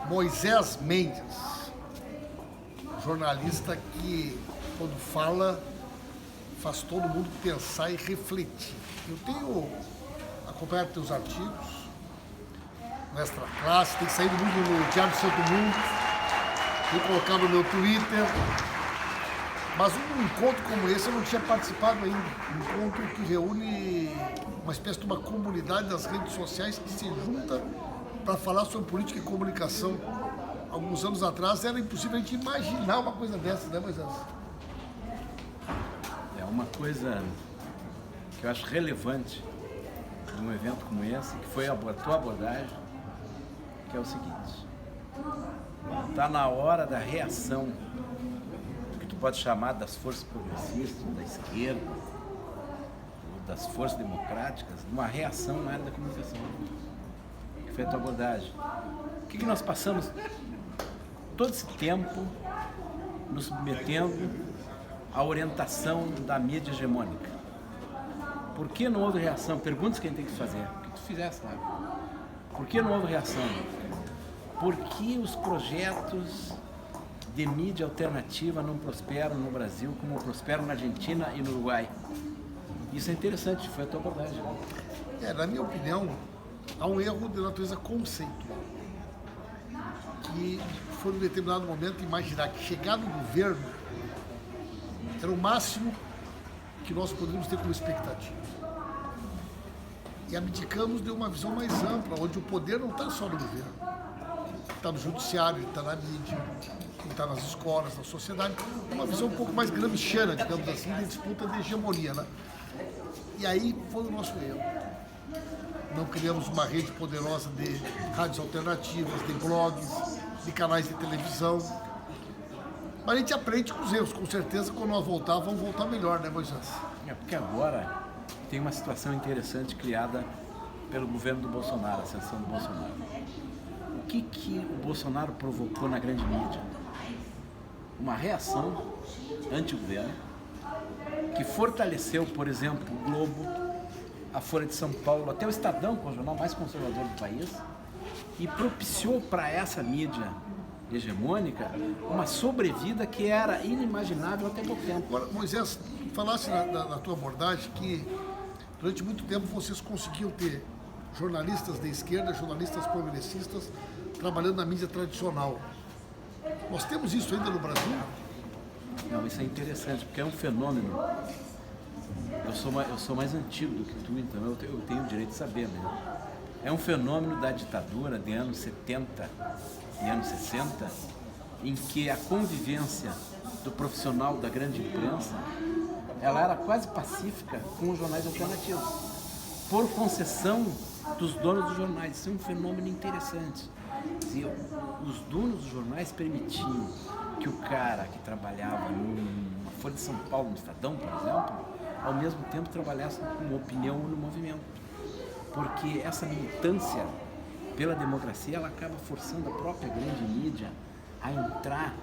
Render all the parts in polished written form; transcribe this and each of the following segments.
Moisés Mendes, jornalista que, quando fala, faz todo mundo pensar e refletir. Eu tenho acompanhado teus artigos no Extra Classe, tem saído muito no Diário do Santo Mundo, tenho colocado no meu Twitter, mas um encontro como esse eu não tinha participado ainda. Um encontro que reúne uma espécie de uma comunidade das redes sociais que se junta para falar sobre política e comunicação. Alguns anos atrás era impossível a gente imaginar uma coisa dessa, né, Moisés? É uma coisa que eu acho relevante num evento como esse, que foi a tua abordagem, que é o seguinte: está na hora da reação do que tu pode chamar das forças progressistas, da esquerda, ou das forças democráticas, uma reação na área da comunicação, que foi a tua abordagem. O que nós passamos todo esse tempo nos submetendo à orientação da mídia hegemônica? Por que não houve reação? Perguntas que a gente tem que fazer. O que tu fizeste lá? Por que não houve reação? Por que os projetos de mídia alternativa não prosperam no Brasil como prosperam na Argentina e no Uruguai? Isso é interessante, foi a tua abordagem. Na minha opinião, há um erro de natureza conceitual. Que foi, em determinado momento, imaginar que chegar no governo era o máximo que nós poderíamos ter como expectativa. E abdicamos de uma visão mais ampla, onde o poder não está só no governo. Está no judiciário, está na mídia, está nas escolas, na sociedade. Uma visão um pouco mais gramsciana, digamos assim, de disputa de hegemonia, né? E aí foi o nosso erro. Não criamos uma rede poderosa de rádios alternativas, de blogs, de canais de televisão. Mas a gente aprende com os erros, com certeza, quando nós voltar, vamos voltar melhor, né, Moisés? É porque agora tem uma situação interessante criada pelo governo do Bolsonaro, a ascensão do Bolsonaro. O que o Bolsonaro provocou na grande mídia? Uma reação anti-governo que fortaleceu, por exemplo, o Globo, a Folha de São Paulo, até o Estadão, que é o jornal mais conservador do país, e propiciou para essa mídia hegemônica uma sobrevida que era inimaginável até pouco tempo. Agora, Moisés, falasse na tua abordagem que durante muito tempo vocês conseguiam ter jornalistas de esquerda, jornalistas progressistas trabalhando na mídia tradicional. Nós temos isso ainda no Brasil? Não, isso é interessante, porque é um fenômeno. Eu sou mais antigo do que tu, então eu tenho o direito de saber, né? É um fenômeno da ditadura de anos 70 e anos 60, em que a convivência do profissional da grande imprensa, ela era quase pacífica com os jornais alternativos, por concessão dos donos dos jornais. Isso é um fenômeno interessante. Os donos dos jornais permitiam que o cara que trabalhava numa Folha de São Paulo, no Estadão, por exemplo, ao mesmo tempo trabalhasse com opinião no movimento. Porque essa militância pela democracia, ela acaba forçando a própria grande mídia a entrar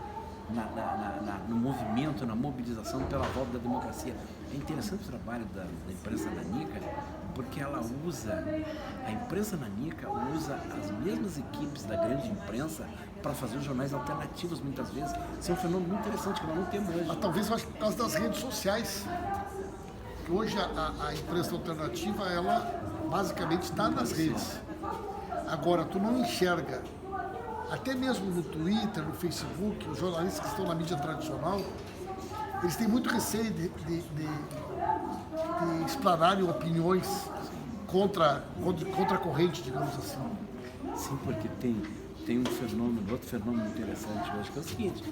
no movimento, na mobilização pela volta da democracia. É interessante o trabalho da imprensa nanica, porque ela a imprensa nanica usa as mesmas equipes da grande imprensa para fazer os jornais alternativos, muitas vezes. Isso é um fenômeno muito interessante que nós não temos hoje. Mas talvez eu acho que por causa das redes sociais. Que hoje a imprensa alternativa, ela basicamente está nas redes. Agora, tu não enxerga, até mesmo no Twitter, no Facebook, os jornalistas que estão na mídia tradicional, eles têm muito receio de explanarem opiniões contra a corrente, digamos assim. Sim, porque tem um fenômeno, outro fenômeno interessante hoje, que é o seguinte: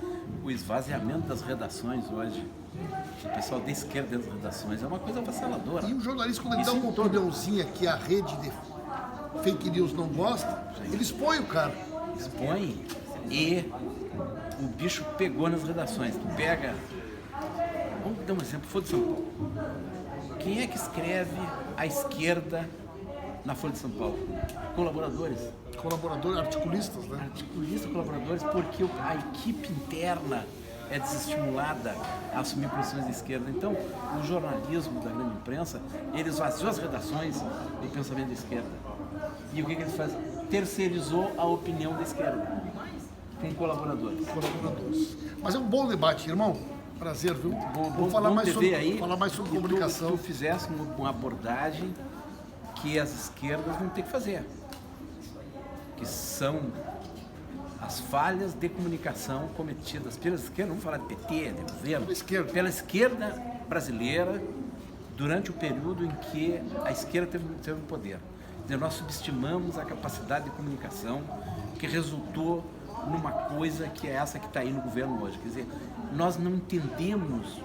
o esvaziamento das redações hoje, o pessoal da esquerda dentro das redações, é uma coisa avassaladora. E o jornalista, quando ele dá uma opiniãozinha que a rede de fake news não gosta, ele expõe o cara. Expõe, e o bicho pegou nas redações. Tu pega, vamos dar um exemplo, Folha de São Paulo. Quem é que escreve à esquerda na Folha de São Paulo? Colaboradores. Colaboradores, articulistas, né? Articulistas, colaboradores, porque a equipe interna é desestimulada a assumir posições de esquerda. Então, o jornalismo da grande imprensa, ele esvaziou as redações do pensamento de esquerda. E o que eles fazem? terceirizou a opinião da esquerda com colaboradores. Mas é um bom debate, irmão. Prazer, viu? Vamos falar mais aí sobre que comunicação. Tu fizesse uma abordagem que as esquerdas vão ter que fazer, que são as falhas de comunicação cometidas pelas esquerdas, vamos falar de PT, de governo, pela esquerda brasileira durante o período em que a esquerda teve o poder. Quer dizer, nós subestimamos a capacidade de comunicação que resultou numa coisa que é essa que está aí no governo hoje. Quer dizer, nós não entendemos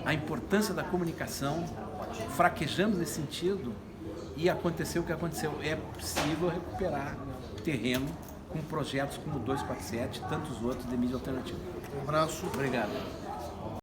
a importância da comunicação, fraquejamos nesse sentido e aconteceu o que aconteceu. É possível recuperar terreno com projetos como o 247 e tantos outros de mídia alternativa. Um abraço. Obrigado.